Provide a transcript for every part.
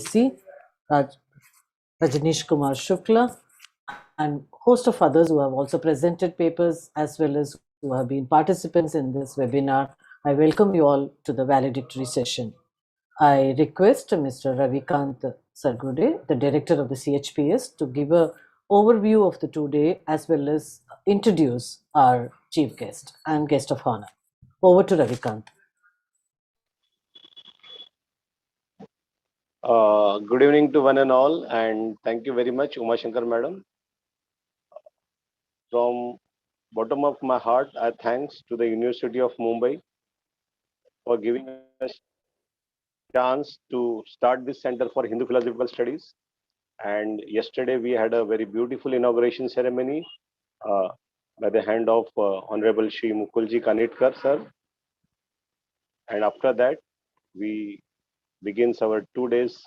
VC, Rajnish Kumar Shukla, and host of others who have also presented papers as well as who have been participants in this webinar. I welcome you all to the valedictory session. I request Mr. Ravikant Sargude, the director of the CHPS, to give an overview of the two-day as well as introduce our chief guest and guest of honor. Over to Ravikant. Good evening to one and all, and thank you very much, Uma Shankar Madam. From bottom of my heart, I thanks to the University of Mumbai for giving us chance to start this Center for Hindu Philosophical Studies. And yesterday we had a very beautiful inauguration ceremony by the hand of Honorable Shri Mukulji Kanitkar sir. And after that, we begins our 2 days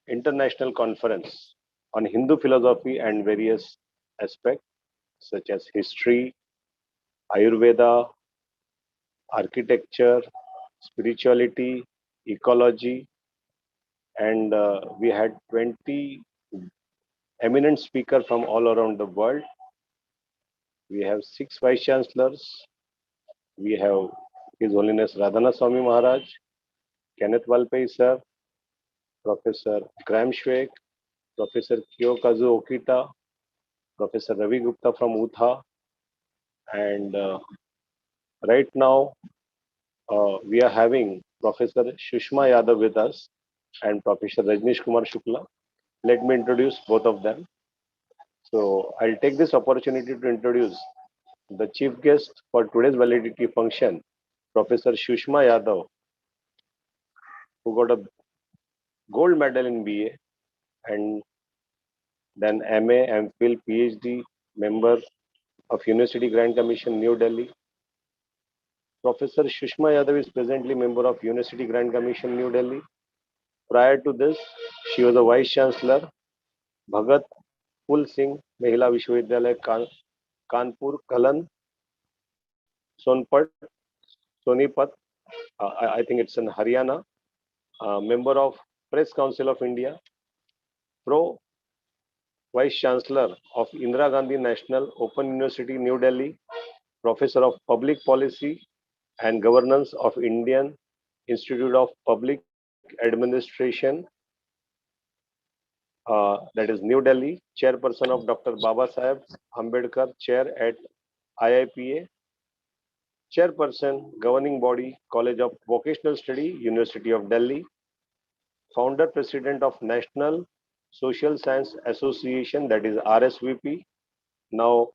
international conference on Hindu philosophy and various aspects such as history, Ayurveda, architecture, spirituality, ecology, and we had 20 eminent speakers from all around the world. We have 6 vice chancellors. We have His Holiness Radhana Swami Maharaj, Kenneth Walpai sir, Professor Graham Schweik, Professor Kiyokazu Okita, Professor Ravi Gupta from UTHA, and right now we are having Professor Shushma Yadav with us and Professor Rajnish Kumar Shukla. Let me introduce both of them. So I'll take this opportunity to introduce the chief guest for today's validity function, Professor Shushma Yadav, who got a gold medal in BA and then MA, MPhil, PhD, member of University Grand Commission, New Delhi. Professor Shushma Yadav is presently member of University Grand Commission, New Delhi. Prior to this, she was a Vice Chancellor, Bhagat Phul Singh Mahila Vishwavidyalaya, Kanpur, Kalan, Sonipat, I think it's in Haryana, member of Press Council of India, Pro Vice Chancellor of Indira Gandhi National Open University, New Delhi, Professor of Public Policy and Governance of Indian Institute of Public Administration, that is New Delhi, Chairperson of Dr. Baba Saheb Ambedkar Chair at IIPA, Chairperson, Governing Body, College of Vocational Study, University of Delhi, Founder President of National Social Science Association, that is RSVP, now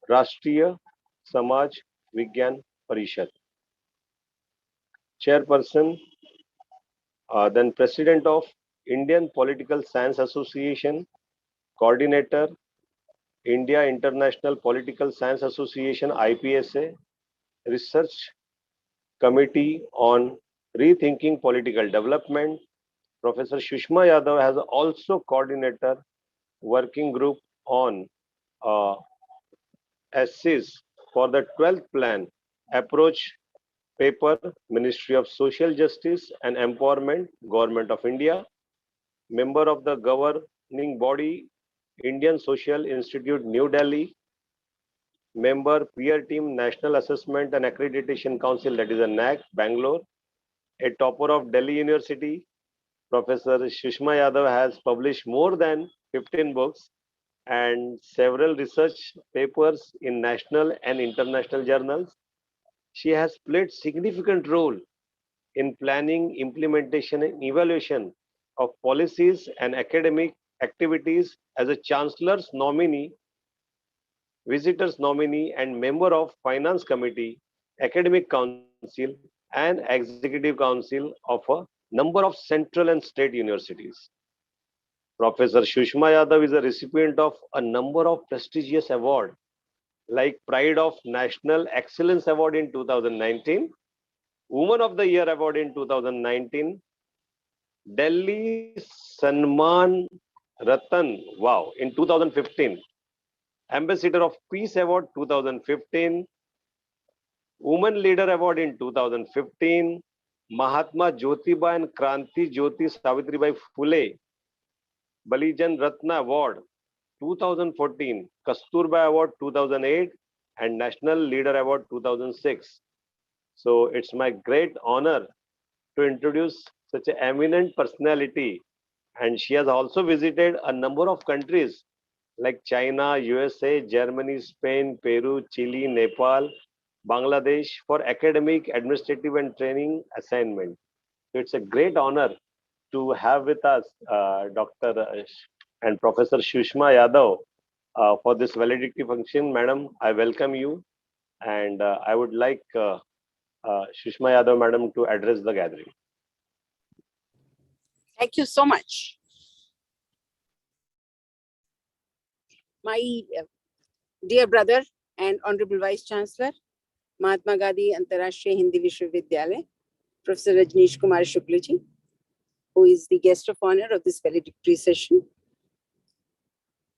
Rashtriya Samaj Vigyan Parishad, Chairperson, then President of Indian Political Science Association, Coordinator, India International Political Science Association, IPSA, Research Committee on Rethinking Political Development. Professor Shushma Yadav has also coordinator working group on essays for the 12th plan approach paper, Ministry of Social Justice and Empowerment, Government of India, member of the governing body, Indian Social Institute, New Delhi, member peer team, National Assessment and Accreditation Council, that is a NAC, Bangalore, a topper of Delhi University. Professor Shushma Yadav has published more than 15 books and several research papers in national and international journals. She has played significant role in planning, implementation, and evaluation of policies and academic activities as a chancellor's nominee, visitor's nominee, and member of Finance Committee, Academic Council, and Executive Council of a number of central and state universities. Professor Shushma Yadav is a recipient of a number of prestigious awards like Pride of National Excellence Award in 2019, Woman of the Year Award in 2019, Delhi Sanman Ratan, wow, in 2015, Ambassador of Peace Award 2015, Woman Leader Award in 2015, Mahatma Jyotiba and Kranti Jyoti Savitribai Phule Balijan Ratna Award 2014, Kasturba Award 2008, and National Leader Award 2006. So it's my great honor to introduce such an eminent personality. And she has also visited a number of countries like China, USA, Germany, Spain, Peru, Chile, Nepal, Bangladesh for academic, administrative, and training assignment. So it's a great honor to have with us Dr. and Professor Shushma Yadav for this valedictory function. Madam, I welcome you, and I would like Shushma Yadav, Madam, to address the gathering. Thank you so much. My dear brother and Honorable Vice Chancellor, Mahatma Gandhi Antarashtriya Hindi Vishwavidyalaya, Professor Rajneesh Kumar Shukla ji, who is the guest of honor of this valedictory session.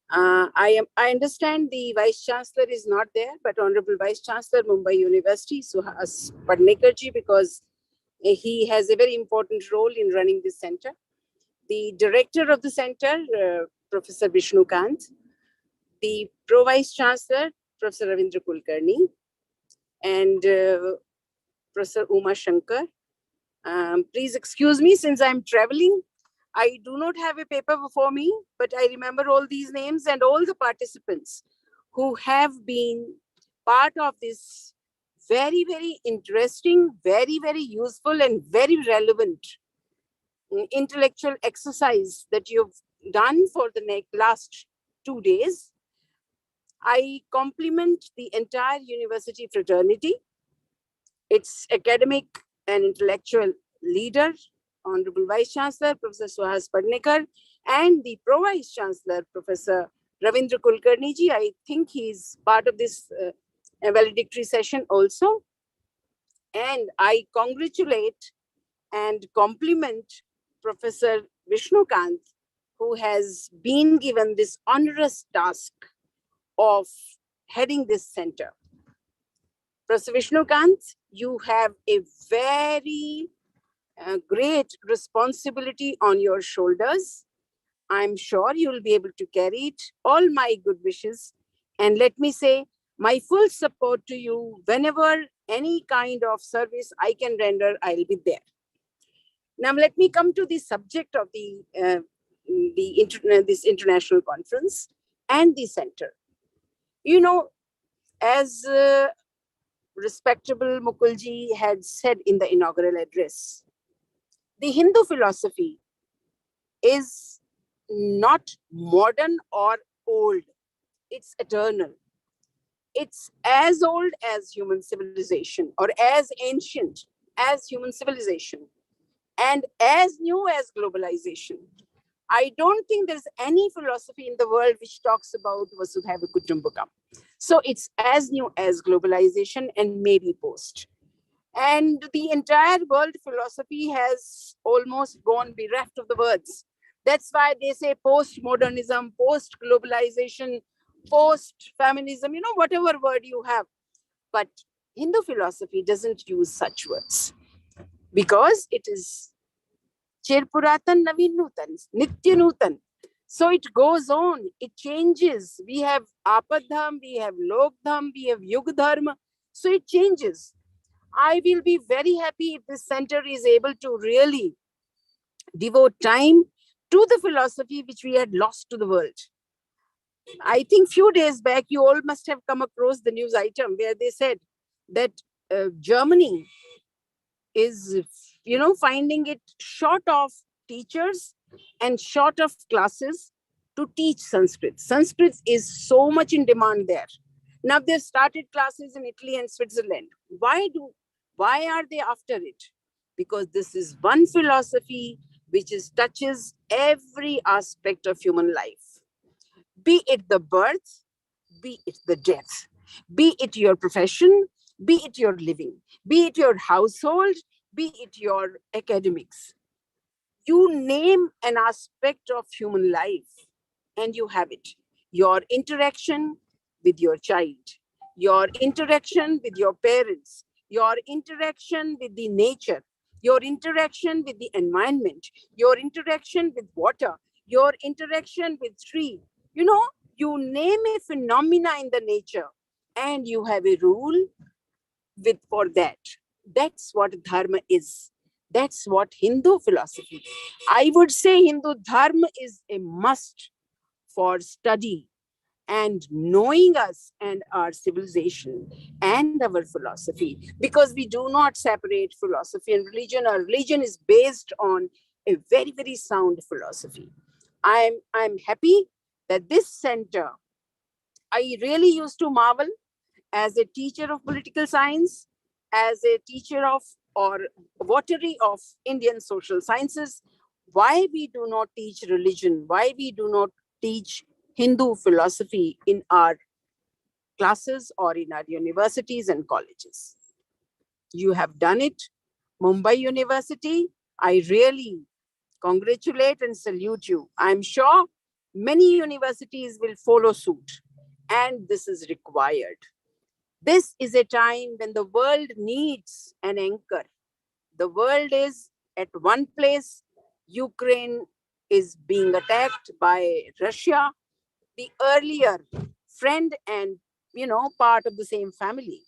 I understand the Vice Chancellor is not there, but Honorable Vice Chancellor, Mumbai University, Suhas Padnekar ji, because he has a very important role in running this center. The director of the center, Professor Vishnu Kant, the Pro Vice Chancellor, Professor Ravindra Kulkarni, and Professor Uma Shankar. Please excuse me since I'm traveling. I do not have a paper before me, but I remember all these names and all the participants who have been part of this very, very interesting, very, very useful and very relevant intellectual exercise that you've done for the last 2 days. I compliment the entire university fraternity, its academic and intellectual leader, Honorable Vice Chancellor, Professor Suhas Padnekar, and the Pro Vice Chancellor, Professor Ravindra Kulkarni ji. I think he's part of this valedictory session also. And I congratulate and compliment Professor Vishnu Kant, who has been given this onerous task of heading this center. Professor Vishnu Kant, you have a very great responsibility on your shoulders. I'm sure you will be able to carry it. All my good wishes. And let me say, my full support to you whenever any kind of service I can render, I'll be there. Now, let me come to the subject of this international conference and the center. You know, as respectable Mukulji had said in the inaugural address, the Hindu philosophy is not modern or old. It's eternal. It's as old as human civilization, or as ancient as human civilization, and as new as globalization. I don't think there's any philosophy in the world which talks about Vasudhaiva Kutumbakam. So it's as new as globalization and maybe post. And the entire world philosophy has almost gone bereft of the words. That's why they say post-modernism, post-globalization, post-feminism, you know, whatever word you have. But Hindu philosophy doesn't use such words because it is Chir Puratan Naveen Nutan, Nitya Nutan. So it goes on, it changes. We have Apadham, we have Lokdham, we have Yugdharma. So it changes. I will be very happy if this center is able to really devote time to the philosophy which we had lost to the world. I think few days back, you all must have come across the news item where they said that Germany is, you know, finding it short of teachers and short of classes to teach Sanskrit. Sanskrit is so much in demand there. Now they've started classes in Italy and Switzerland. Why are they after it? Because this is one philosophy which touches every aspect of human life. Be it the birth, be it the death, be it your profession, be it your living, be it your household, be it your academics. You name an aspect of human life and you have it. Your interaction with your child, your interaction with your parents, your interaction with the nature, your interaction with the environment, your interaction with water, your interaction with tree. You know, you name a phenomena in the nature and you have a rule with for that. That's what dharma is. That's what Hindu philosophy. I would say Hindu dharma is a must for study and knowing us and our civilization and our philosophy, because we do not separate philosophy and religion. Our religion is based on a very, very sound philosophy. I'm happy that this center, I really used to marvel as a teacher of political science, as a teacher of or votary of Indian social sciences, why we do not teach religion, why we do not teach Hindu philosophy in our classes or in our universities and colleges. You have done it. Mumbai University, I really congratulate and salute you. I'm sure many universities will follow suit, and this is required. This is a time when the world needs an anchor. The world is at one place. Ukraine is being attacked by Russia, the earlier friend and, part of the same family.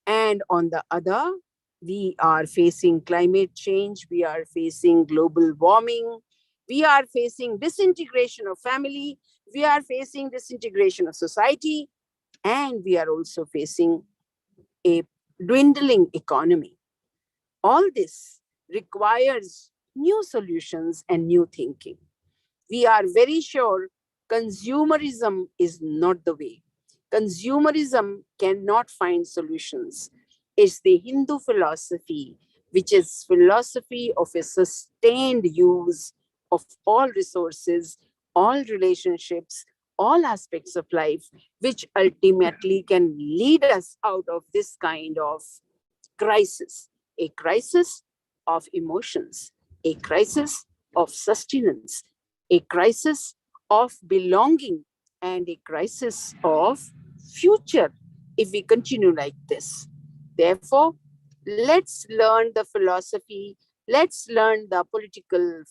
And on the other, we are facing climate change, we are facing global warming, we are facing disintegration of family, we are facing disintegration of society, and we are also facing a dwindling economy. All this requires new solutions and new thinking. We are very sure consumerism is not the way. Consumerism cannot find solutions. It's the Hindu philosophy, which is philosophy of a sustained use of all resources, all relationships, all aspects of life, which ultimately can lead us out of this kind of crisis, a crisis of emotions, a crisis of sustenance, a crisis of belonging, and a crisis of future if we continue like this. Therefore, let's learn the philosophy, let's learn the political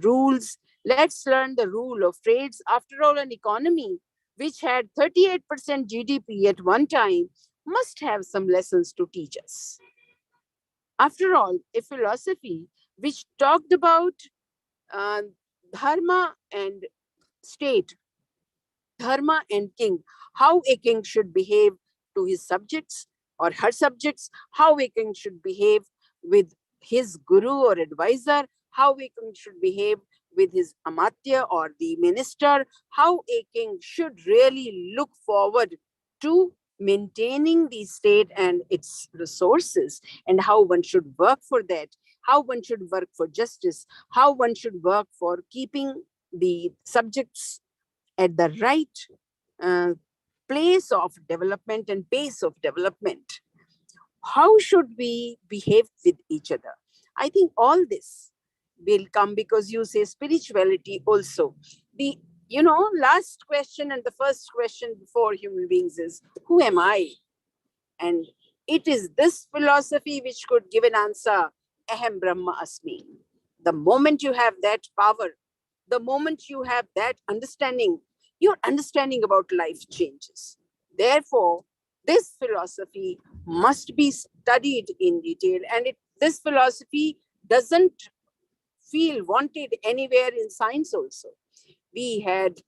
rules, let's learn the rule of trades. After all, an economy which had 38% GDP at one time must have some lessons to teach us. After all, a philosophy which talked about uh, dharma and state, dharma and king, how a king should behave to his subjects or her subjects, how a king should behave with his guru or advisor, how a king should behave with his amatya or the minister, how a king should really look forward to maintaining the state and its resources, and how one should work for that, how one should work for justice, how one should work for keeping the subjects at the right uh, place of development and pace of development. How should we behave with each other? I think all this will come because you say spirituality also. The last question and the first question before human beings is, who am I? And it is this philosophy which could give an answer, Aham Brahma Asmi. The moment you have that power, the moment you have that understanding, your understanding about life changes. Therefore, this philosophy must be studied in detail, and this philosophy doesn't feel wanted anywhere in science also. We had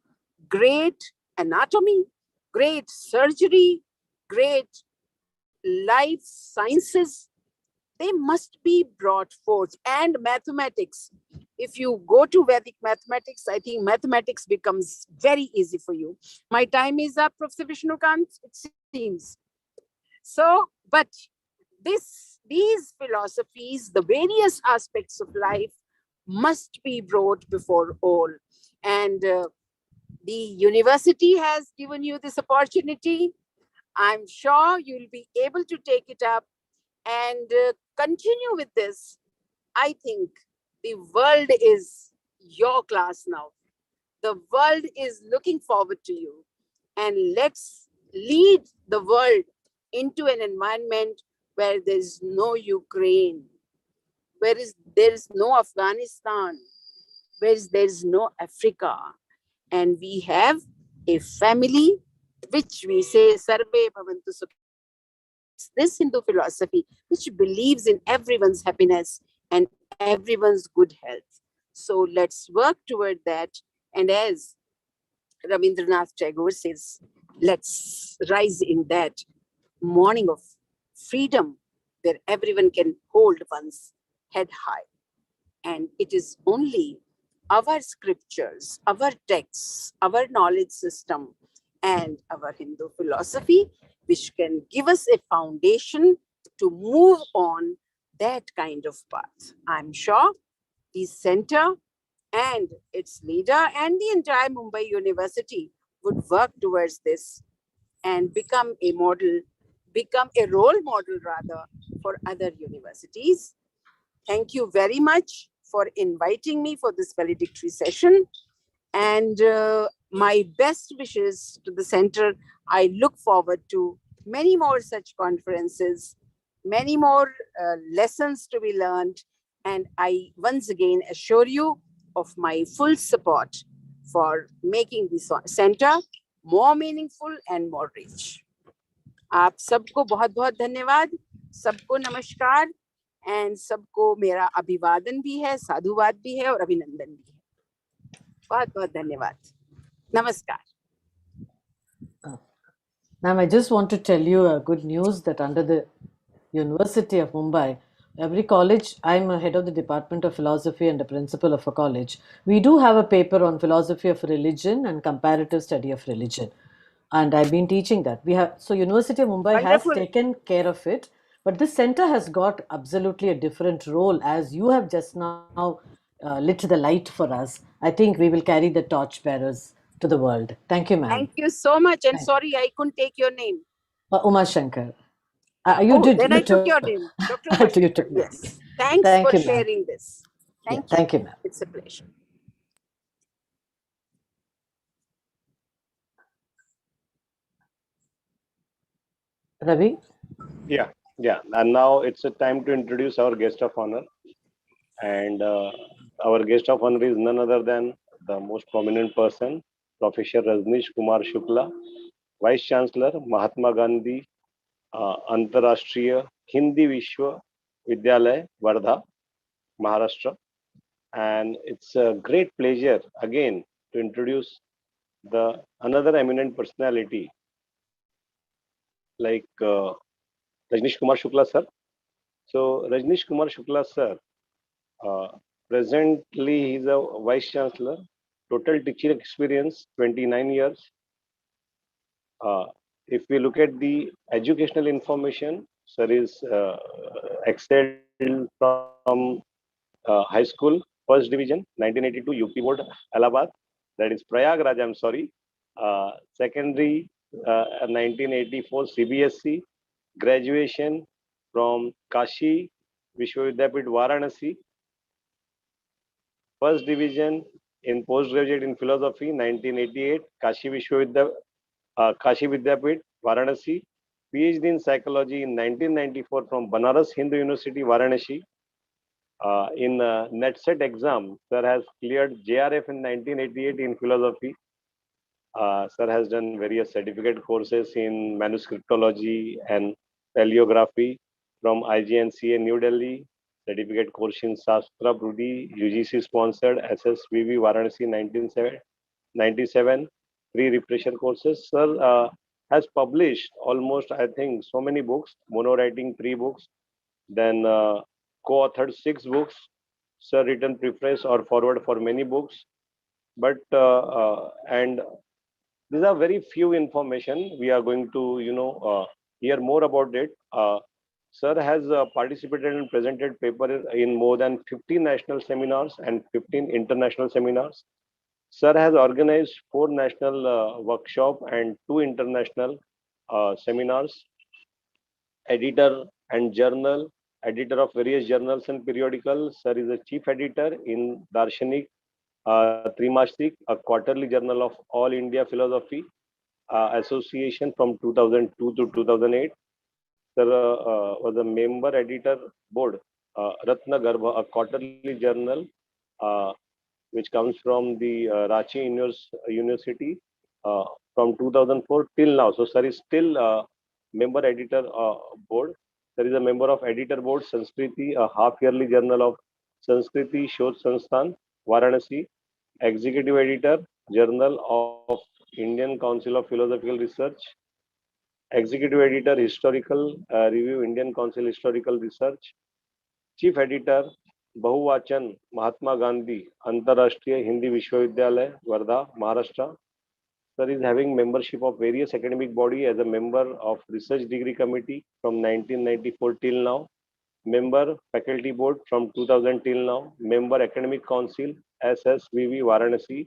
great anatomy, great surgery, great life sciences. They must be brought forth. And mathematics. If you go to Vedic mathematics, I think mathematics becomes very easy for you. My time is up, Professor Vishnukant, it seems. So, but these philosophies, the various aspects of life must be brought before all. And the university has given you this opportunity. I'm sure you'll be able to take it up and continue with this. I think the world is your class now. The world is looking forward to you. And let's lead the world into an environment where there's no Ukraine, there is no Afghanistan, where there is no Africa, and we have a family which we say Sarve Bhavantu Sukhino. It's this Hindu philosophy which believes in everyone's happiness and everyone's good health. So let's work toward that. And as Rabindranath Tagore says, let's rise in that morning of freedom where everyone can hold one's head high. And it is only our scriptures, our texts, our knowledge system, and our Hindu philosophy which can give us a foundation to move on that kind of path. I'm sure the center and its leader and the entire Mumbai University would work towards this and become a model, become a role model rather for other universities. Thank you very much for inviting me for this valedictory session. And my best wishes to the center. I look forward to many more such conferences, many more lessons to be learned. And I once again assure you of my full support for making this center more meaningful and more rich. आप सबको बहुत बहुत धन्यवाद, सबको नमस्कार, and सबको मेरा अभिवादन भी है, साधुवाद भी है और अभिनंदन भी है. बहुत बहुत धन्यवाद. Namaskar. Ma'am, I just want to tell you a good news that under the University of Mumbai, every college, I'm a head of the Department of Philosophy and a principal of a college. We do have a paper on philosophy of religion and comparative study of religion. And I've been teaching that. So University of Mumbai has Wonderful. taken care of it, but this center has got absolutely a different role, as you have just now lit the light for us. I think we will carry the torch bearers to the world. Thank you, ma'am. Thank you so much. And Thank sorry, I couldn't take your name. Uma Shankar. Then I took your name, Dr. Uma You Shankar. took my name. Yes. Thanks Thank for you, ma'am. sharing this. Yeah, Thank you. thank you, ma'am. It's a pleasure. Ravi? Yeah, yeah. And now it's a time to introduce our guest of honor. And our guest of honor is none other than the most prominent person, Professor Rajneesh Kumar Shukla, Vice Chancellor, Mahatma Gandhi Antarashtriya Hindi Vishwa Vidyalaya, Wardha, Maharashtra. And it's a great pleasure again to introduce the another eminent personality like Rajneesh Kumar Shukla sir. So Rajneesh Kumar Shukla sir, uh, presently he's a vice chancellor, total teaching experience 29 years. Uh, if we look at the educational information, sir is excelled from high school, first division, 1982 UP board, Allahabad, that is Prayagraj, I'm sorry. Secondary, 1984 CBSC, graduation from Kashi Vishwavidyapit Varanasi, first division in postgraduate in philosophy, 1988, Kashi Vidyapit Varanasi, PhD in psychology in 1994 from Banaras Hindu University, Varanasi. In NetSet exam, sir has cleared JRF in 1988 in philosophy. Sir has done various certificate courses in manuscriptology and paleography from IGNCA New Delhi, certificate course in Shastra Prudi, UGC sponsored SSVV Varanasi 1997, three refresher courses. Sir has published almost, I think, so many books, mono writing 3 books, then co-authored 6 books. Sir written preface or forward for many books. But and these are very few information. We are going to, hear more about it. Sir has participated and presented paper in more than 15 national seminars and 15 international seminars. Sir has organized 4 national workshop and 2 international seminars. Editor and journal, editor of various journals and periodicals. Sir is a chief editor in Darshanik Trimashik, a quarterly journal of All India Philosophy Association from 2002 to 2008. Sir was a member editor board Ratna Garbha, a quarterly journal which comes from the Ranchi University uh, from 2004 till now. So, sir is still member editor board. There is a member of editor board Sanskriti, a half-yearly journal of Sanskriti Shodh Sansthan, Varanasi, executive editor, Journal of Indian Council of Philosophical Research, executive editor, Historical Review, Indian Council Historical Research, chief editor, बहुवाचन Mahatma Gandhi अंतरराष्ट्रीय हिंदी विश्वविद्यालय Wardha Maharashtra. Sir is having membership of various academic body as a member of research degree committee from 1994 till now, member faculty board from 2000 till now, member academic council SSVV Varanasi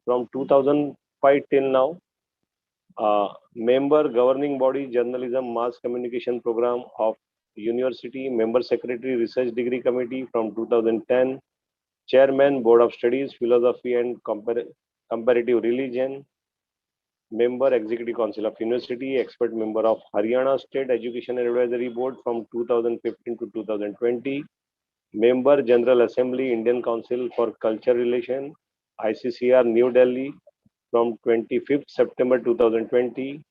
from 2005 till now, member governing body journalism mass communication program of university, member secretary research degree committee from 2010, chairman board of studies philosophy and comparative religion, member executive council of university, expert member of Haryana State Education Advisory Board from 2015 to 2020, member General Assembly Indian Council for Culture Relation ICCR New Delhi from 25th September 2020,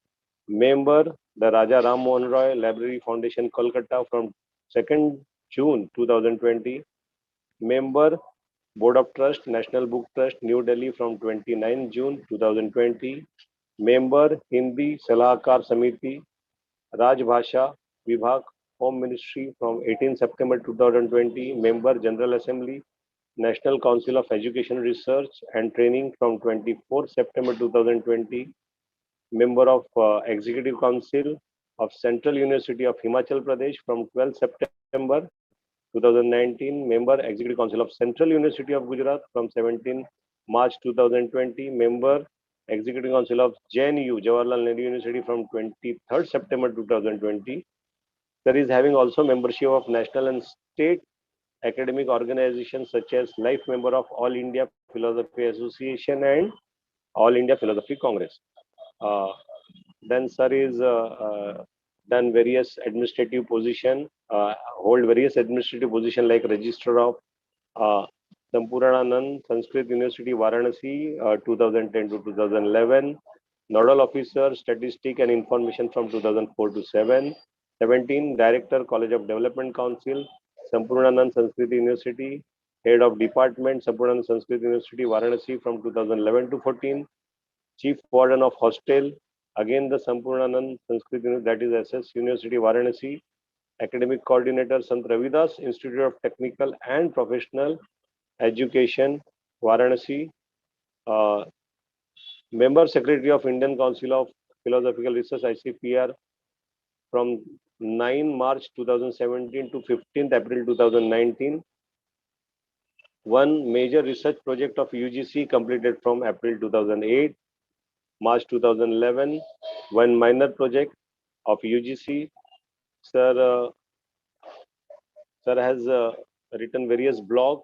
member the Raja Ram Mohan Roy Library Foundation Kolkata from 2nd June 2020, member Board of Trust National Book Trust New Delhi from 29 June 2020, member Hindi Salahkar Samiti Rajbhasha Vibhag Home Ministry from 18 September 2020, member General Assembly National Council of Education Research and Training from 24 September 2020, member of Executive Council of Central University of Himachal Pradesh from 12 September 2019, member Executive Council of Central University of Gujarat from 17 March 2020, member Executive Council of JNU Jawaharlal Nehru University from 23rd September 2020. There is having also membership of national and state academic organizations such as life member of All India Philosophy Association and All India Philosophy Congress. Then sir is done various administrative position, hold various administrative position like Registrar of uh, Sampurananand Sanskrit University Varanasi 2010 to 2011, Nodal Officer Statistic and Information from 2004 to 17, Director College of Development Council Sampurananand Sanskrit University, Head of Department Sampurananand Sanskrit University Varanasi from 2011 to 14, Chief Warden of Hostel, again the Sampurnanand Sanskrit University, that is SS University Varanasi, Academic Coordinator Sant Ravidas Institute of Technical and Professional Education Varanasi, uh, Member Secretary of Indian Council of Philosophical Research ICPR from 9 March 2017 to 15th April 2019. One major research project of UGC completed from April 2008, March 2011, one minor project of UGC. Sir, sir has written various blogs,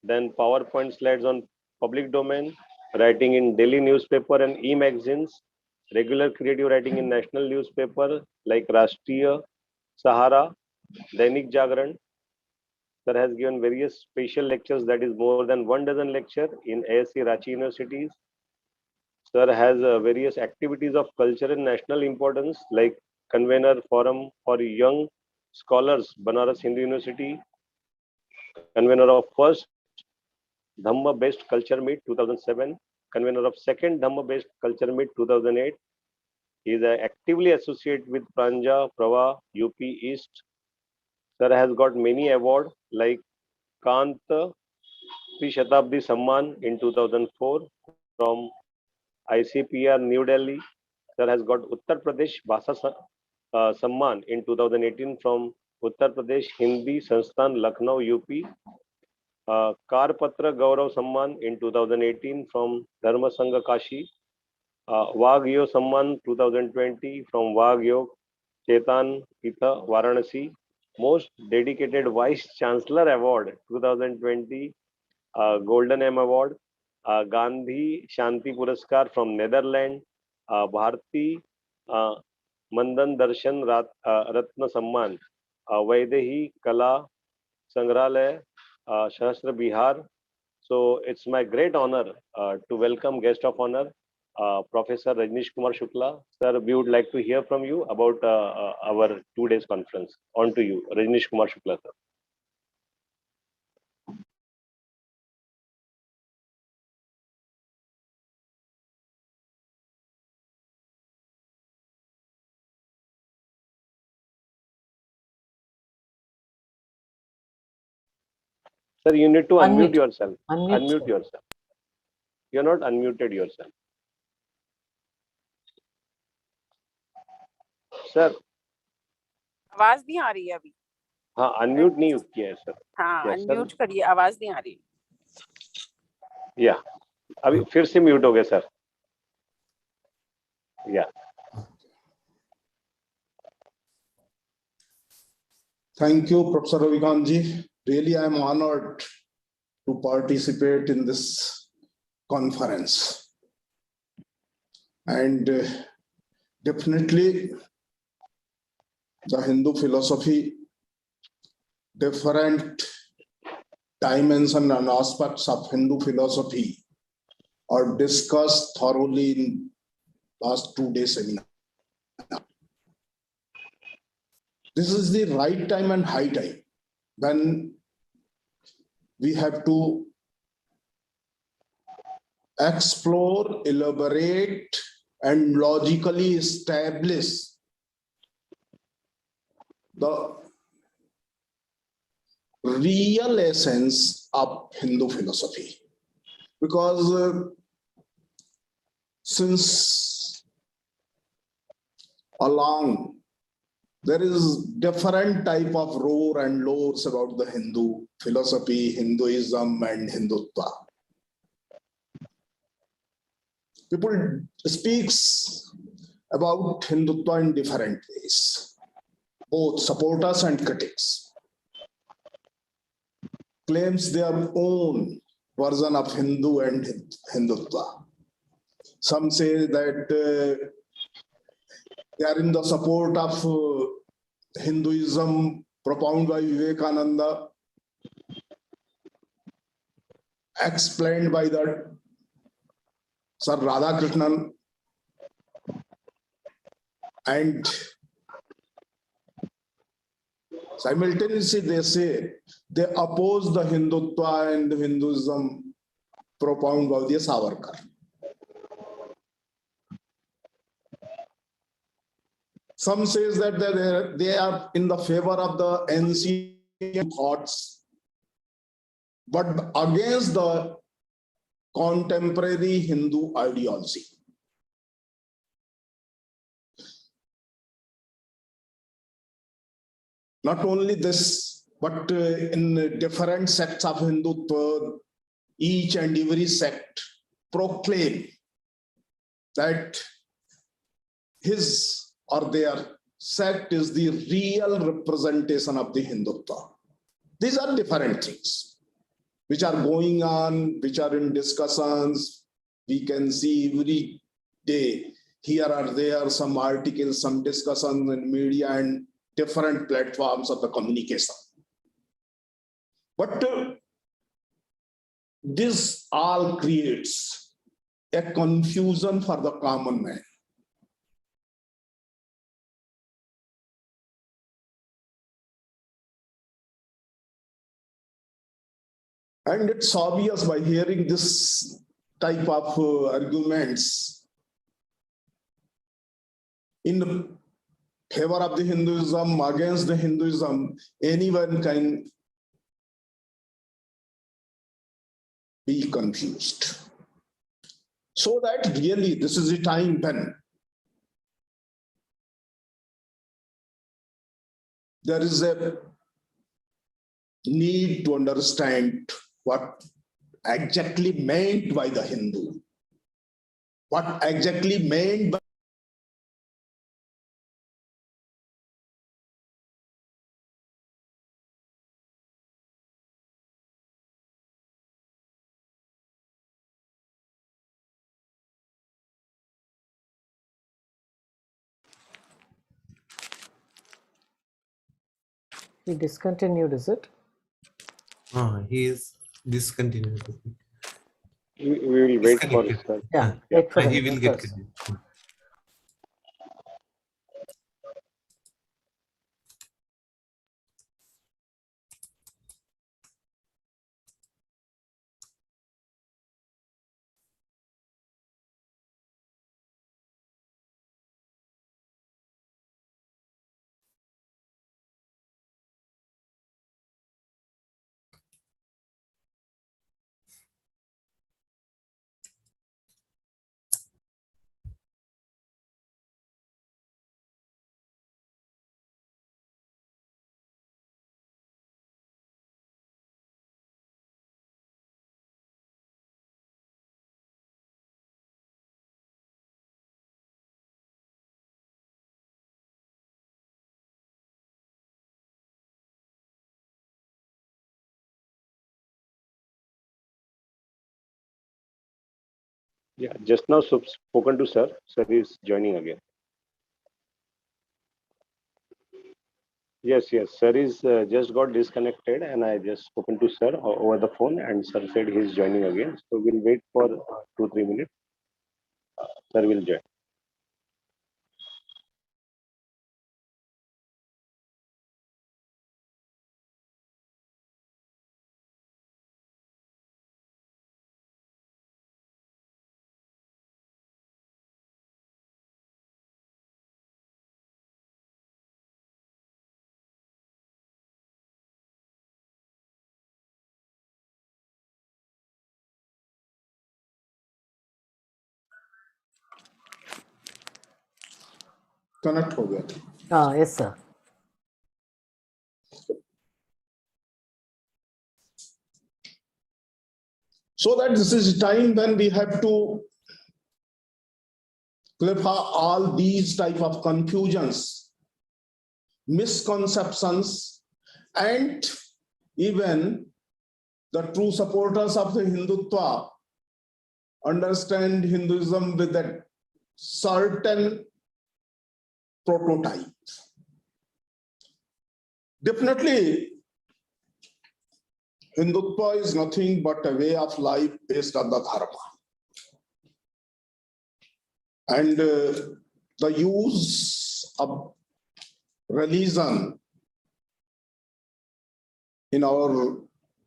then PowerPoint slides on public domain, writing in daily newspaper and e-magazines, regular creative writing in national newspaper like Rashtriya, Sahara, Dainik Jagran. Sir has given various special lectures, that is more than 12 lecture in ASC Ranchi universities. Sir has various activities of culture and national importance like convener forum for young scholars, Banaras Hindu University, convener of first Dhamma based culture meet 2007, convener of second Dhamma based culture meet 2008. He is actively associated with Pranja, Prava, UP East. Sir has got many awards like Kant Shatabdi Samman in 2004 from ICPR New Delhi. Sir has got Uttar Pradesh Bhasa Samman in 2018 from Uttar Pradesh Hindi Sansthan Lucknow UP. Karpatra Gaurav Samman in 2018 from Dharma Sangha Kashi. Wagyo Samman 2020 from Wagyo Chetan Pitha Varanasi. Most Dedicated Vice Chancellor Award 2020, Golden M Award, Gandhi Shanti Puraskar from Netherlands, Bharti Mandan Darshan Ratna Samman, Vaidehi Kala Sangrahalaya, Sahasra Bihar. So it's my great honor to welcome guest of honor, Professor Rajnish Kumar Shukla. Sir, we would like to hear from you about our 2 days conference. On to you, Rajnish Kumar Shukla, sir. Sir, you need to unmute Unmute. yourself. Unmute, Unmute sir. yourself. You're not unmuted yourself. Sir, आवाज नहीं आ रही है अभी. हाँ unmute नहीं किया है sir. हाँ Yes, sir. अनम्यूट करिए, आवाज नहीं आ रही. या अभी फिर से म्यूट हो गया सर. या Thank you, Professor Ravikanji. Really, I am honored to participate in this conference. And definitely, the Hindu philosophy, different dimensions and aspects of Hindu philosophy are discussed thoroughly in last 2 days seminar. This is the right time and high time when we have to explore, elaborate, and logically establish the real essence of Hindu philosophy. Because since along there is different type of roar and lores about the Hindu philosophy, Hinduism and Hindutva. People speaks about Hindutva in different ways, both supporters and critics. Claims their own version of Hindu and Hindutva. Some say that they are in the support of Hinduism propounded by Vivekananda, explained by the Sir Radhakrishnan, and simultaneously they say they oppose the Hindutva and Hinduism propounded by the Savarkar. Some says that they are in the favor of the ancient thoughts, but against the contemporary Hindu ideology. Not only this, but in different sects of Hindutva, each and every sect proclaim that his or their sect is the real representation of the Hindutva. These are different things which are going on, which are in discussions. We can see every day, here or there, some articles, some discussions in media and different platforms of the communication. But this all creates a confusion for the common man. And it's obvious by hearing this type of arguments in favor of the Hinduism, against the Hinduism, anyone can be confused. So that really this is the time when there is a need to understand what exactly meant by the Hindu, what exactly meant by He discontinued, is it? He is discontinued. We will wait for Disconnected. sir. Yeah, Yeah. wait for a He will minute get first. connected. Yeah, just now spoken to sir. Sir is joining again. Yes, yes. Sir is just got disconnected, and I just spoken to sir over the phone, and sir said he's joining again. So we'll wait for 2-3 minutes. Sir will join. Connect हो गया. Yes, sir. So that this is time when we have to clarify all these type of confusions, misconceptions, and even the true supporters of the Hindutva understand Hinduism with a certain prototype. Definitely, Hindutva is nothing but a way of life based on the dharma. And the use of religion in our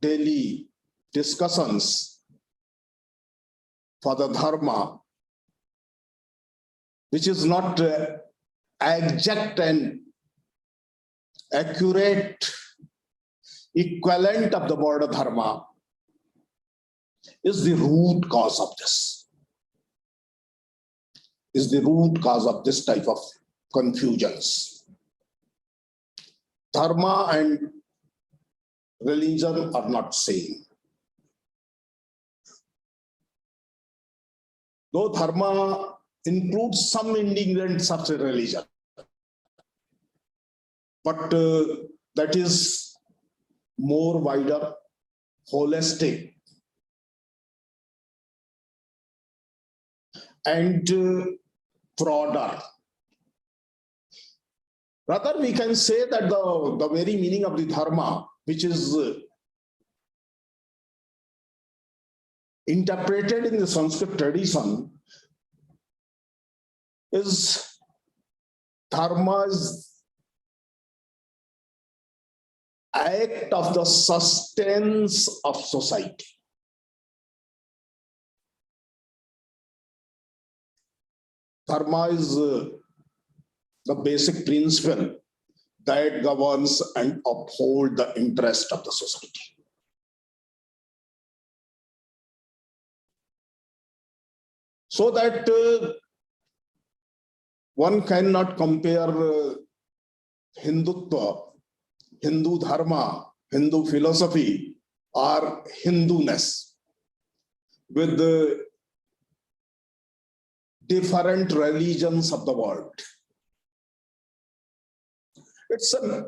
daily discussions for the dharma, which is not exact and accurate equivalent of the word dharma, is the root cause of this. Is the root cause of this type of confusions. Dharma and religion are not same. Though dharma includes some ingredients of the religion, but that is more wider, holistic, and broader. Rather, we can say that the very meaning of the dharma, which is interpreted in the Sanskrit tradition, is dharma is act of the sustenance of society. Dharma is the basic principle that governs and upholds the interest of the society. So that one cannot compare Hindutva, Hindu dharma, Hindu philosophy, or Hinduness with the different religions of the world. It's a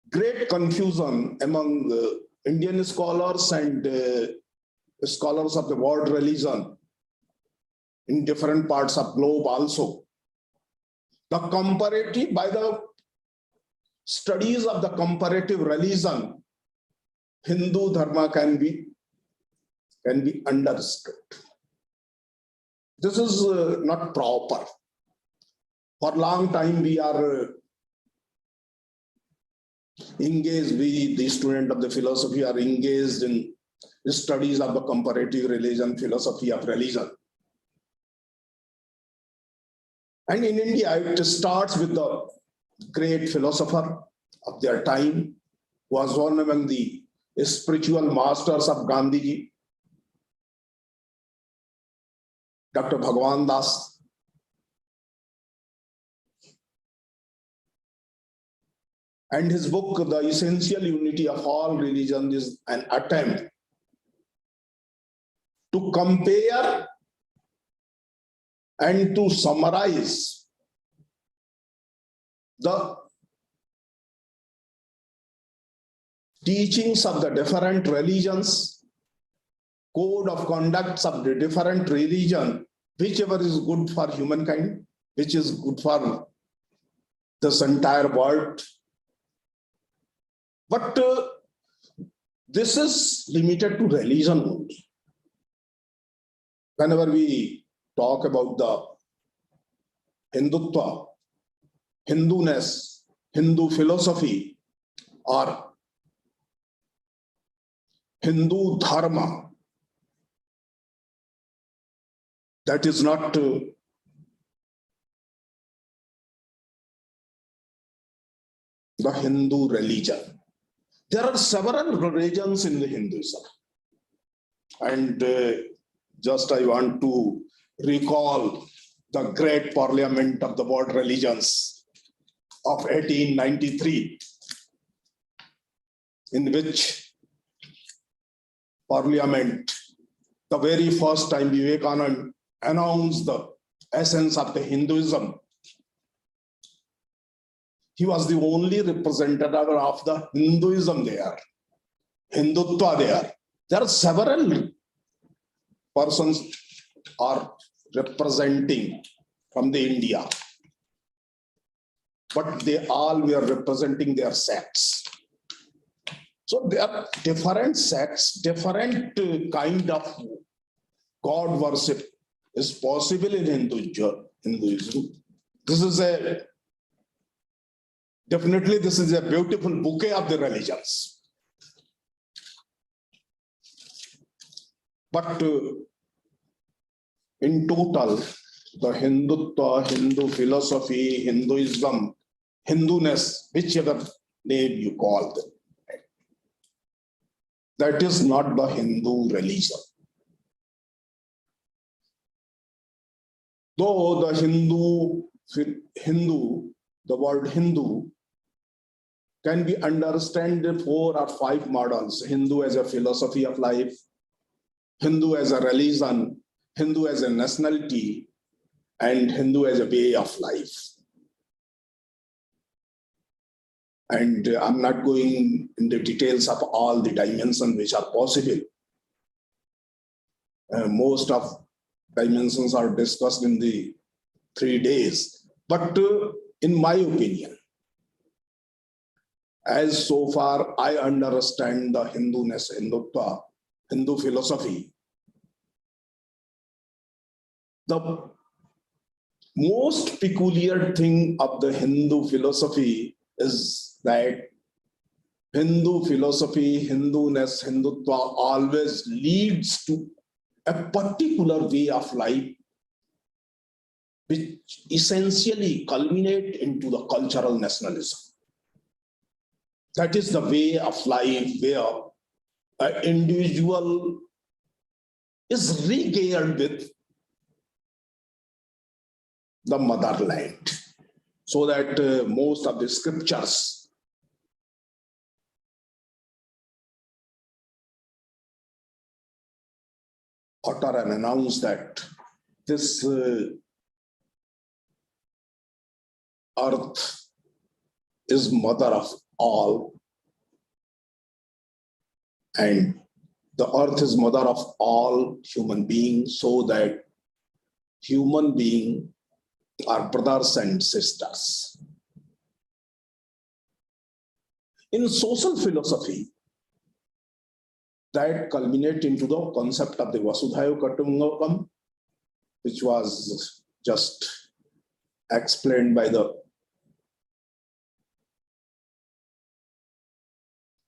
great confusion among the Indian scholars and scholars of the world religion in different parts of globe also. The comparative by the studies of the comparative religion, Hindu Dharma can be understood. This is not proper. For a long time, we are engaged, the student of the philosophy are engaged in studies of the comparative religion, philosophy of religion. And in India, it starts with the great philosopher of their time, who was one among the spiritual masters of Gandhiji, Dr. Bhagwan Das. And his book, The Essential Unity of All Religions, is an attempt to compare and to summarize the teachings of the different religions, code of conducts of the different religion, whichever is good for humankind, which is good for this entire world. But this is limited to religion only. Whenever we talk about the Hindutva, Hinduness, Hindu philosophy, or Hindu Dharma, that is not the Hindu religion. There are several religions in the Hinduism. And just I want to recall the great parliament of the world religions of 1893, in which parliament, the very first time Vivekananda announced the essence of the Hinduism. He was the only representative of the Hinduism there, Hindutva there. There are several persons are representing from the India, but they all were representing their sects. So there are different sects, different kind of God worship is possible in Hinduism. This is definitely this is a beautiful bouquet of the religions. But in total, the Hindutva, Hindu philosophy, Hinduism, Hinduness, whichever name you call them, that is not the Hindu religion. Though the the word Hindu can be understood 4 or 5 models: Hindu as a philosophy of life, Hindu as a religion, Hindu as a nationality, and Hindu as a way of life. And I'm not going into details of all the dimensions which are possible. Most of dimensions are discussed in the 3 days. But in my opinion, as so far I understand the Hinduness, Hindutva, Hindu philosophy, the most peculiar thing of the Hindu philosophy is that Hindu philosophy, Hinduness, Hindutva always leads to a particular way of life, which essentially culminate into the cultural nationalism. That is the way of life where an individual is regaled with the motherland, so that most of the scriptures utter and announce that this earth is mother of all, and the earth is mother of all human beings, so that human beings are brothers and sisters. In social philosophy, that culminate into the concept of the Vasudhaiva Kutumbakam, which was just explained by the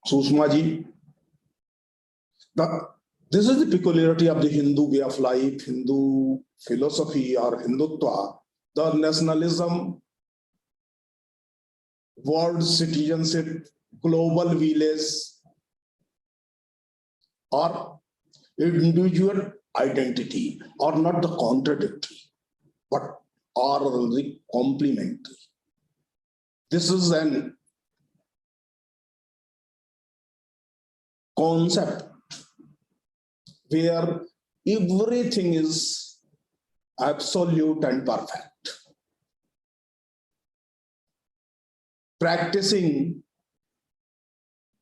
Sushma-ji. This is the peculiarity of the Hindu way of life, Hindu philosophy or Hindutva, the nationalism, world citizenship, global village, or individual identity are not the contradictory, but are the complementary. This is an concept where everything is absolute and perfect. Practicing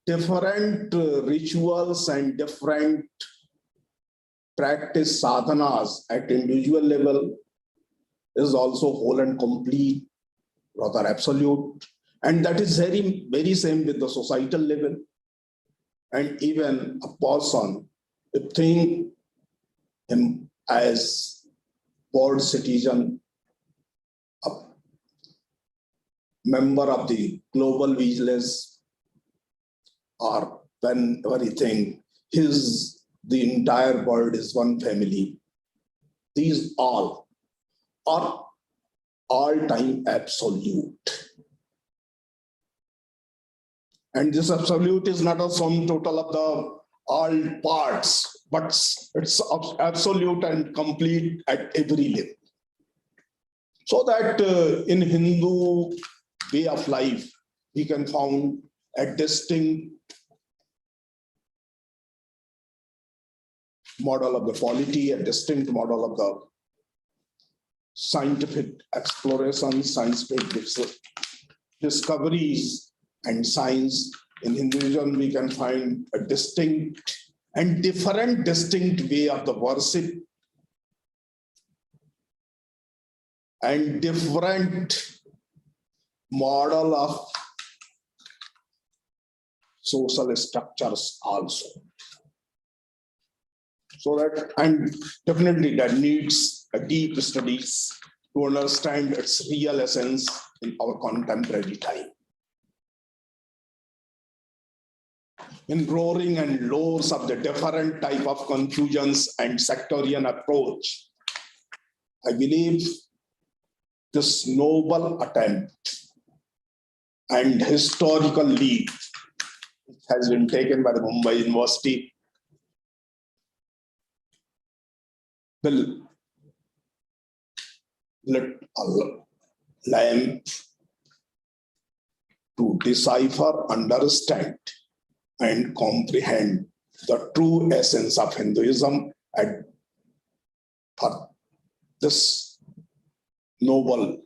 different rituals and different practice sadhanas at individual level is also whole and complete, rather absolute. And that is very same with the societal level. And even a person, think him as world citizen, a member of the global village, or whenever he think the entire world is one family. These all are all-time absolute. And this absolute is not a sum total of the all parts, but it's absolute and complete at every level. So that in Hindu way of life, we can find a distinct model of the polity, a distinct model of the scientific exploration, scientific discoveries, and science. In Hinduism, we can find a distinct and different distinct way of the worship and different model of social structures also. So that, and definitely that needs a deep studies to understand its real essence in our contemporary time. In roaring and roars of the different type of confusions and sectarian approach, I believe this noble attempt and historical lead has been taken by the Mumbai University will lit a lamp to decipher, understand, and comprehend the true essence of Hinduism, and for this noble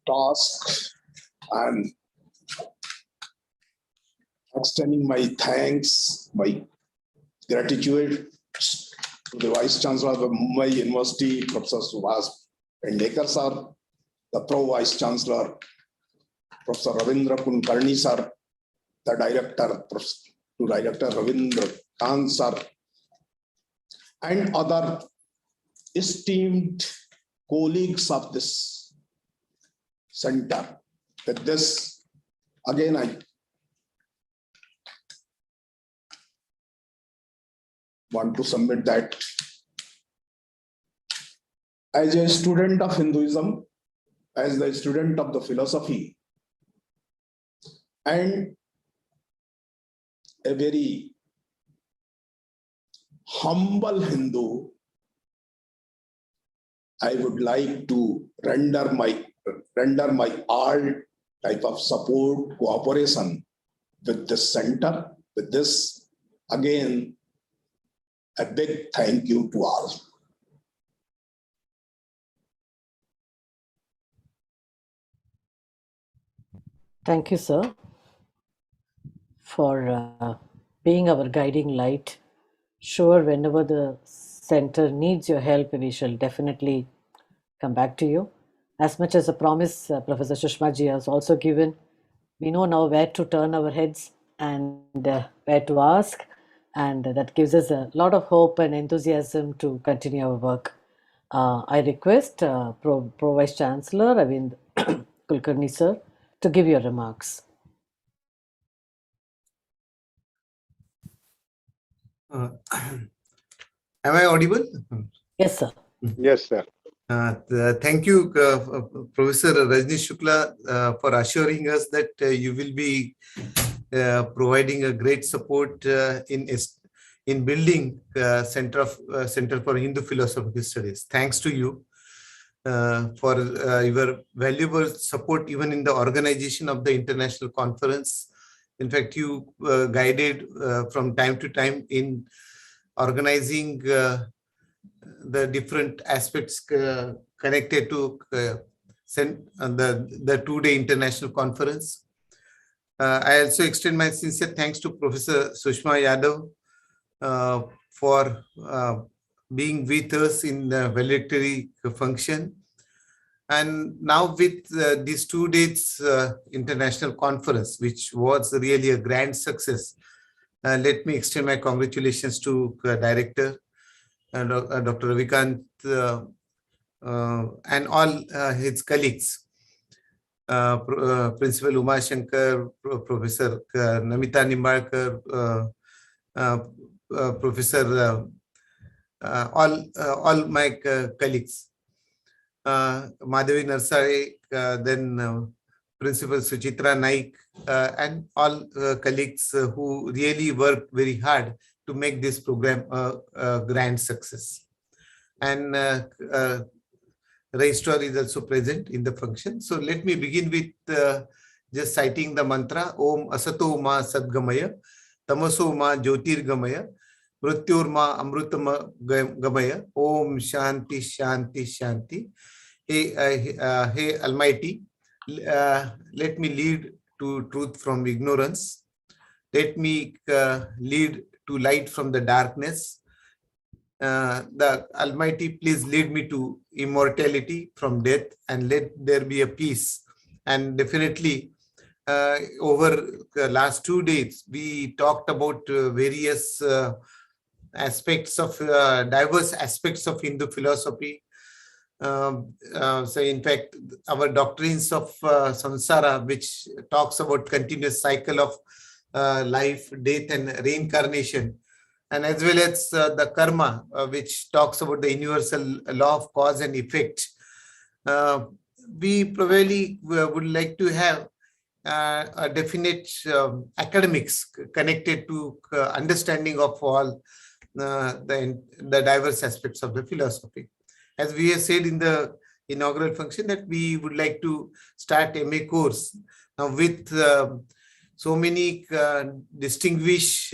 task, I'm extending my thanks, my gratitude to the Vice Chancellor of Mumbai University, Professor Subhas Pendekar sir, the Pro Vice Chancellor, Professor Ravindra Kulkarni sir, the Director Ravindra Khan sir, and other esteemed colleagues of this center. With this, again, I want to submit that as a student of Hinduism, as the student of the philosophy, and a very humble Hindu, I would like to render my all type of support, cooperation with this center. With this, again, a big thank you to all. Thank you, sir, for being our guiding light. Sure, whenever the center needs your help, we shall definitely come back to you. as much as a promise Professor Sushma ji has also given, we know now where to turn our heads and where to ask, and that gives us a lot of hope and enthusiasm to continue our work. I request Pro Vice Chancellor Ravind Kulkarni sir to give your remarks. Am I audible? Yes, sir. Yes, sir. Thank you, Professor Rajnish Shukla, for assuring us that you will be providing a great support in building Center for Hindu Philosophical Studies. Thanks to you for your valuable support even in the organization of the international conference. In fact, you guided from time to time in organizing the different aspects connected to the two-day international conference. I also extend my sincere thanks to Professor Sushma Yadav for being with us in the valedictory function. And now with these 2 days international conference, which was really a grand success, let me extend my congratulations to Director Dr. Ravikant and all his colleagues, Principal Uma Shankar, Professor Namita Nimbalkar, Professor, all my colleagues, Madhavi Narsare, then Principal Suchitra Naik, and all colleagues who really worked very hard to make this program a grand success. And Registrar is also present in the function. So let me begin with just citing the mantra, Om Asato Ma Sadgamaya, Tamaso Ma Jyotir Gamaya, Mrityur Ma Amrutama Gamaya, Om Shanti Shanti Shanti. Hey Almighty, let me lead to truth from ignorance. Let me lead to light from the darkness. The Almighty, please lead me to immortality from death, and let there be a peace. And definitely, over the last 2 days, we talked about various aspects of diverse aspects of Hindu philosophy. So in fact, our doctrines of samsara, which talks about continuous cycle of life, death, and reincarnation, and as well as the karma, which talks about the universal law of cause and effect. We probably would like to have a definite academics connected to understanding of all the diverse aspects of the philosophy. As we have said in the inaugural function, that we would like to start MA course now with so many distinguished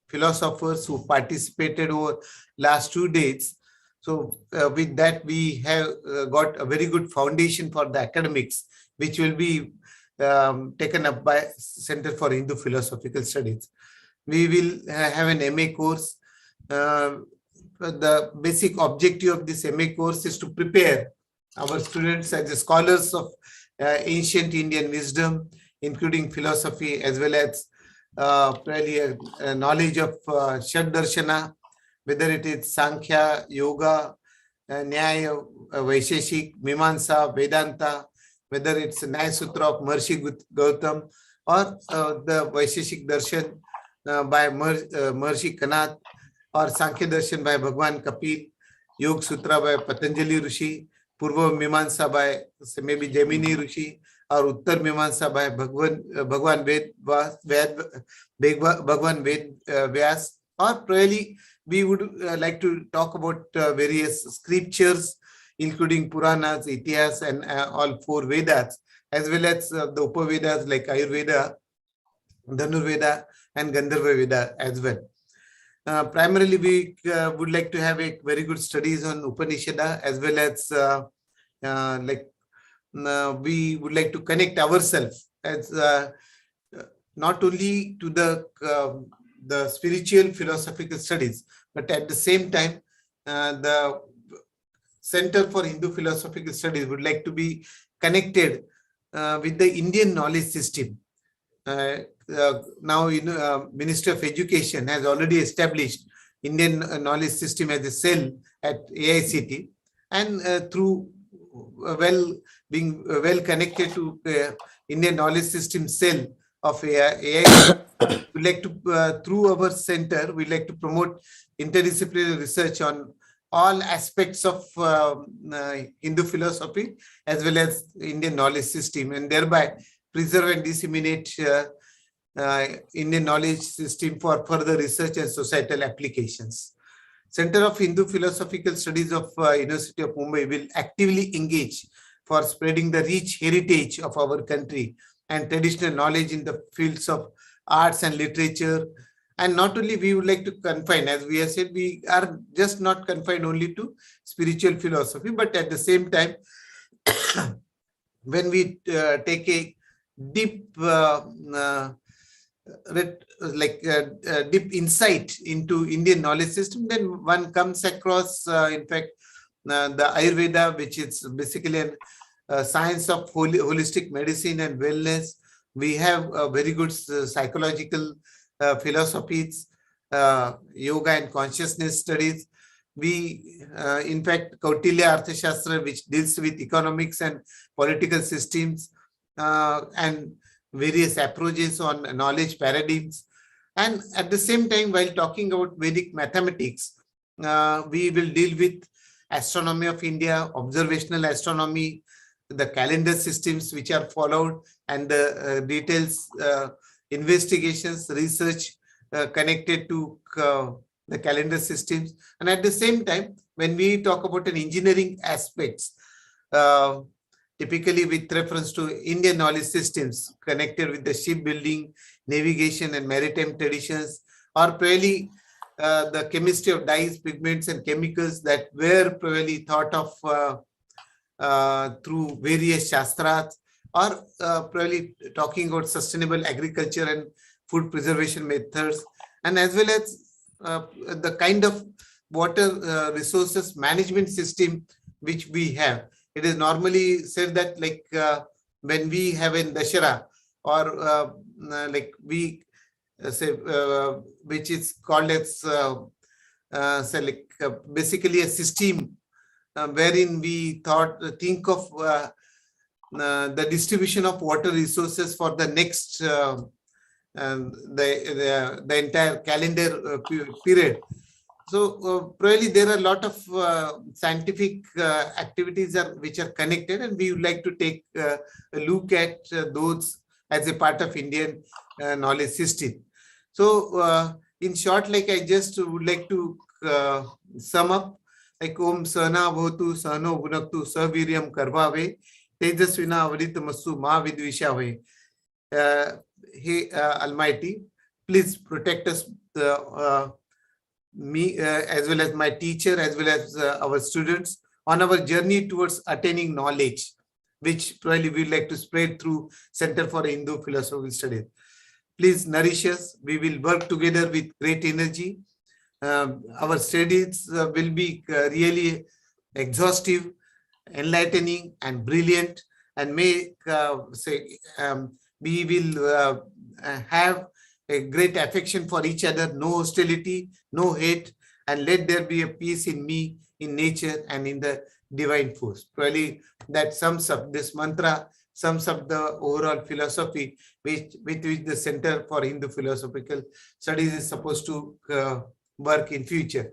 philosophers who participated over last 2 days. So with that, we have got a very good foundation for the academics, which will be taken up by Center for Hindu Philosophical Studies. We will have an MA course. The basic objective of this MA course is to prepare our students as the scholars of ancient Indian wisdom, including philosophy, as well as really a knowledge of Shad Darshana, whether it is Sankhya, Yoga, Nyaya, Vaisheshik, Mimamsa, Vedanta, whether it's Nyaya Sutra of Maharishi Gautam, or the Vaisheshik Darshan by Maharishi Kanath, or Sankhya Darshan by Bhagwan Kapil, Yoga Sutra by Patanjali Rishi, Purva Mimamsa by maybe Jaimini Rishi, or Uttar Mimamsa by Bhagwan Ved Vyas, or really we would like to talk about various scriptures, including Puranas, Itihas, and all 4 Vedas, as well as the Upavedas like Ayurveda, Dhanurveda, and Gandharva Veda as well. Primarily, we would like to have a very good studies on Upanishada, as well as we would like to connect ourselves as not only to the spiritual philosophical studies, but at the same time, the Center for Hindu Philosophical Studies would like to be connected with the Indian knowledge system. Now, Ministry of Education has already established Indian knowledge system as a cell at AICT, and through being well connected to Indian knowledge system cell of AICT, we like to through our center we like to promote interdisciplinary research on all aspects of Hindu philosophy as well as Indian knowledge system, and thereby preserve and disseminate Indian knowledge system for further research and societal applications. Center of Hindu Philosophical Studies of University of Mumbai will actively engage for spreading the rich heritage of our country and traditional knowledge in the fields of arts and literature. And not only we would like to confine, as we have said, we are just not confined only to spiritual philosophy, but at the same time, when we take a deep deep insight into Indian knowledge system, then one comes across, in fact, the Ayurveda, which is basically a science of holistic medicine and wellness. We have very good psychological philosophies, yoga and consciousness studies. We, in fact, Kautilya Arthashastra, which deals with economics and political systems, and various approaches on knowledge paradigms. And at the same time, while talking about Vedic mathematics, we will deal with astronomy of India, observational astronomy, the calendar systems which are followed, and the details, investigations, research connected to the calendar systems. And at the same time, when we talk about an engineering aspects, typically with reference to Indian knowledge systems connected with the shipbuilding, navigation and maritime traditions, or probably the chemistry of dyes, pigments and chemicals that were probably thought of through various shastras, or probably talking about sustainable agriculture and food preservation methods, and as well as the kind of water resources management system which we have. It is normally said that, like, when we have in Dashera, or like we say, which is called as say, like, basically a system wherein we think of the distribution of water resources for the next the entire calendar period. So probably there are a lot of scientific activities which are connected, and we would like to take a look at those as a part of Indian knowledge system. So in short, like, I just would like to sum up, like, Om Sahana Bhotu Sahano Bhunaktu Saviryam Karvave Tejasvina Avaditamasu Ma Vidvishave. Hey, Almighty, please protect us, me as well as my teacher, as well as our students, on our journey towards attaining knowledge, which probably we like to spread through Center for Hindu Philosophical Studies. Please nourish us. We will work together with great energy. Our studies will be really exhaustive, enlightening and brilliant, and may we will have a great affection for each other, no hostility, no hate, and let there be a peace in me, in nature, and in the divine force. Probably that sums up, this mantra sums up the overall philosophy with which the Center for Hindu Philosophical Studies is supposed to work in future.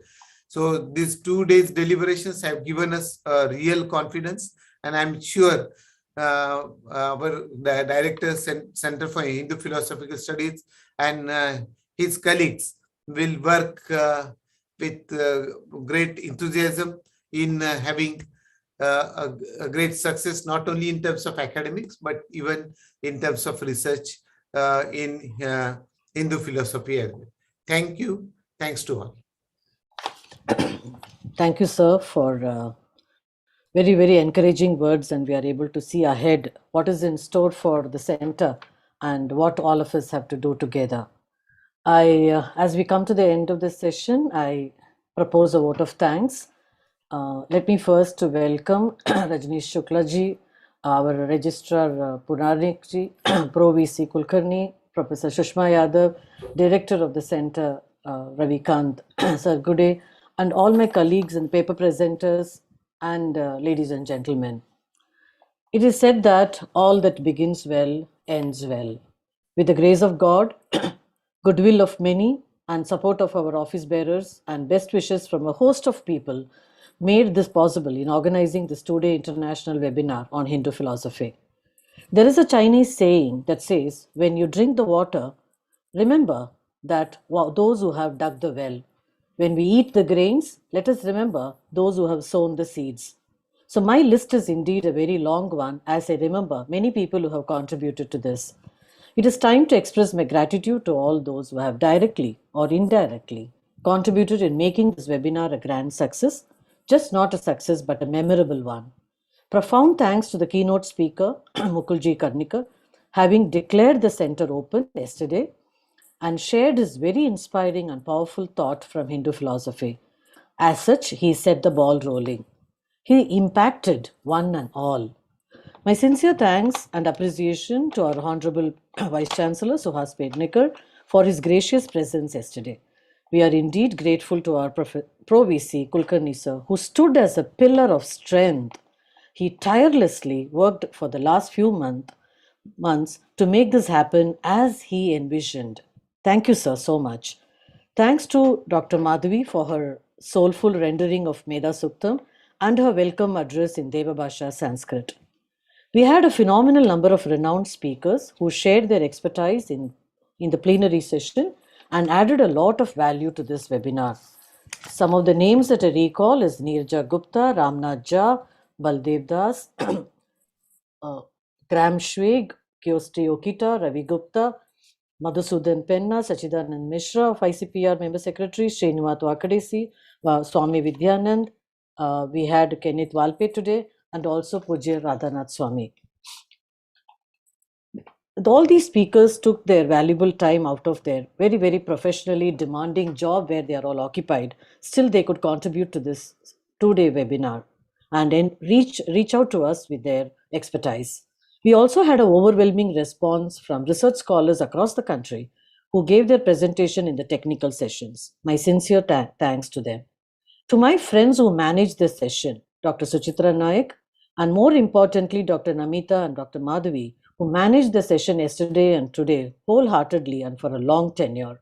So these 2 days deliberations have given us real confidence, and I'm sure the director Center for Hindu Philosophical Studies and his colleagues will work with great enthusiasm in having a great success, not only in terms of academics, but even in terms of research in Hindu philosophy as well. Thank you. Thanks to all. Thank you, sir, for very, very encouraging words, and we are able to see ahead what is in store for the center and what all of us have to do together. As we come to the end of this session, I propose a vote of thanks Let me first welcome Rajneesh Shuklaji, our Registrar Punanikji, Pro VC Kulkarni, Professor Shushma Yadav, Director of the Center Ravikant Sargude, and all my colleagues and paper presenters, and ladies and gentlemen. It is said that all that begins well ends well. With the grace of God, goodwill of many, and support of our office bearers, and best wishes from a host of people, made this possible in organizing this two-day international webinar on Hindu philosophy. There is a Chinese saying that says, when you drink the water, remember that those who have dug the well. When we eat the grains, let us remember those who have sown the seeds. So my list is indeed a very long one, as I remember many people who have contributed to this. It is time to express my gratitude to all those who have directly or indirectly contributed in making this webinar a grand success, just not a success but a memorable one. Profound thanks to the keynote speaker, Mukulji Karnikar, having declared the center open yesterday and shared his very inspiring and powerful thought from Hindu philosophy. As such, he set the ball rolling. He impacted one and all. My sincere thanks and appreciation to our Honorable Vice Chancellor Suhas Pednekar for his gracious presence yesterday. We are indeed grateful to our Pro VC Kulkarni sir, who stood as a pillar of strength. He tirelessly worked for the last few months to make this happen as he envisioned. Thank you, sir, so much. Thanks to Dr. Madhavi for her soulful rendering of Meda Suktam and her welcome address in Devabhasha Sanskrit. We had a phenomenal number of renowned speakers who shared their expertise in the plenary session and added a lot of value to this webinar. Some of the names that I recall is Neerja Gupta, Ramnath Jha, Baldev Das, Graham Schweg, Kyosti Okita, Ravi Gupta, Madhusudan Penna, Sachidanand Mishra of ICPR Member Secretary, Srinivas Wakadesi, Swami Vidyanand. We had Kenneth Walpe today and also Pujya Radhanath Swami. All these speakers took their valuable time out of their very, very professionally demanding job where they are all occupied. Still, they could contribute to this two-day webinar and then reach out to us with their expertise. We also had an overwhelming response from research scholars across the country who gave their presentation in the technical sessions. My sincere thanks to them. To my friends who managed this session, Dr. Suchitra Naik, and more importantly, Dr. Namita and Dr. Madhavi, who managed the session yesterday and today wholeheartedly and for a long tenure.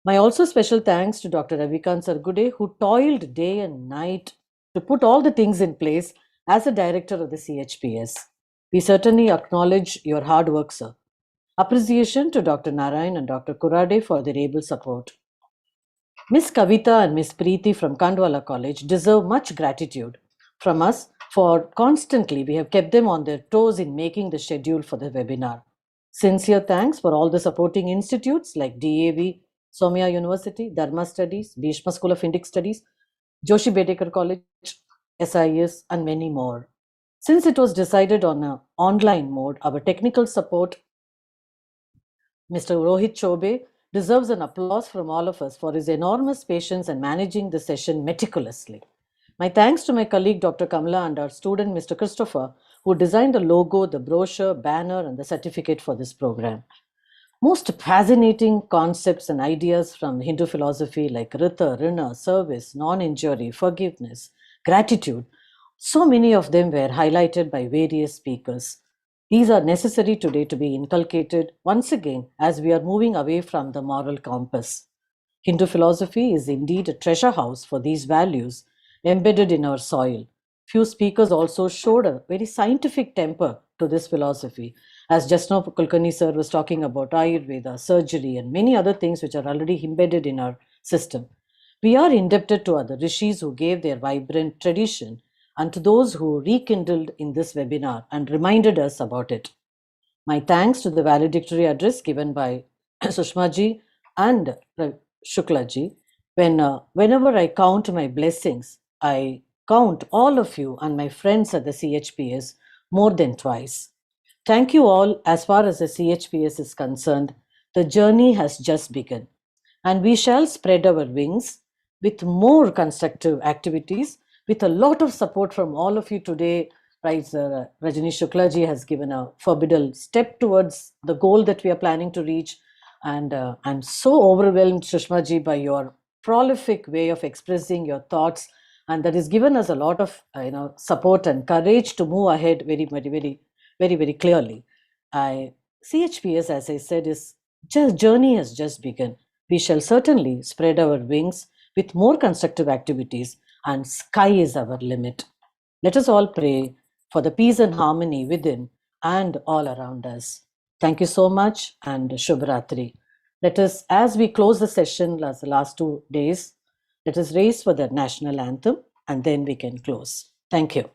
My also special thanks to Dr. Ravikant Sargude, who toiled day and night to put all the things in place as a director of the CHPS. We certainly acknowledge your hard work, sir. Appreciation to Dr. Narayan and Dr. Kurade for their able support. Miss Kavita and Miss Preeti from Kandwala College deserve much gratitude from us for constantly we have kept them on their toes in making the schedule for the webinar. Sincere thanks for all the supporting institutes like DAV, Somya University, Dharma Studies, Bhishma School of Indic Studies, Joshi Bedekar College, SIS, and many more. Since it was decided on an online mode, our technical support, Mr. Rohit Chobe, deserves an applause from all of us for his enormous patience and managing the session meticulously. My thanks to my colleague Dr. Kamala and our student Mr. Christopher, who designed the logo, the brochure, banner, and the certificate for this program. Most fascinating concepts and ideas from Hindu philosophy like Rita, Rina, service, non-injury, forgiveness, gratitude. So many of them were highlighted by various speakers. These are necessary today to be inculcated once again as we are moving away from the moral compass. Hindu philosophy is indeed a treasure house for these values embedded in our soil. Few speakers also showed a very scientific temper to this philosophy. As just now Kulkarni sir was talking about Ayurveda, surgery, and many other things which are already embedded in our system. We are indebted to other rishis who gave their vibrant tradition and to those who rekindled in this webinar and reminded us about it. My thanks to the valedictory address given by Sushma ji and Shukla ji. Whenever I count my blessings, I count all of you and my friends at the CHPS more than twice. Thank you all. As far as the CHPS is concerned, the journey has just begun, and we shall spread our wings with more constructive activities with a lot of support from all of you today. Right, Rajani Shukla ji has given a formidable step towards the goal that we are planning to reach. And I'm so overwhelmed, Sushma ji, by your prolific way of expressing your thoughts. And that has given us a lot of support and courage to move ahead very, very, very, very, very clearly. CHPS, as I said, is just journey has just begun. We shall certainly spread our wings with more constructive activities, and sky is our limit. Let us all pray for the peace and harmony within and all around us. Thank you so much, and Shubhratri. Let us, as we close the session, the last 2 days, let us raise for the national anthem, and then we can close. Thank you.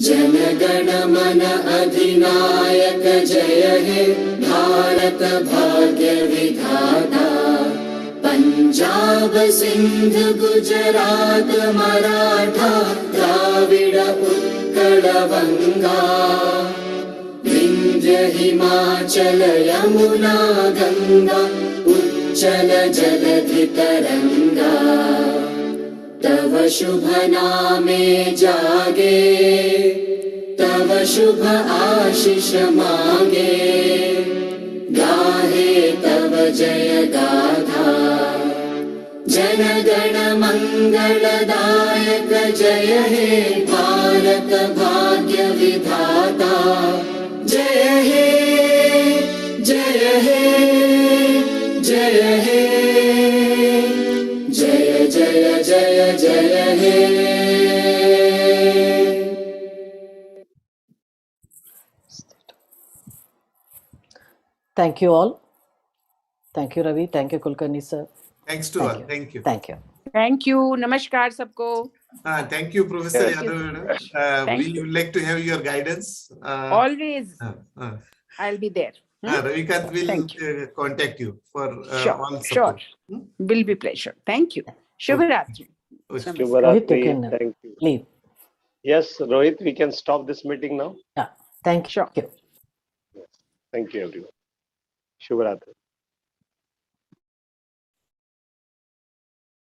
Jana Gana मन अधिनायक जय हे भारत भाग्य विधाता पंजाब सिंध गुजरात मराठा द्राविड उत्कल बंगा विंध्य हिमाचल यमुना गंगा उच्चल जलधि तरंगा तव शुभ नामे जागे तव शुभ आशीष मांगे गाहे तव जय गाथा जन गण मंगलदायक जय हे भारत भाग्य विधाता जय हे जय हे जय हे जय जय जय जय हे Thank you all. Thank you, Ravi. Thank you, Kulkarni sir. Thanks to all. Thank you. Thank you. Thank you. Namaskar sabko. Thank you, Professor Yes. Yadav. Thank We would like to have your guidance. Always, I'll be there. Ravikant will Thank contact you for Sure, all support. Will be pleasure. Thank you. Shubhratri. Rohit, you Shubhratri, can thank you. leave. Yes, Rohit, we can stop this meeting now. Yeah. Thank Sure. you. Thank you, everyone. Shubhratri.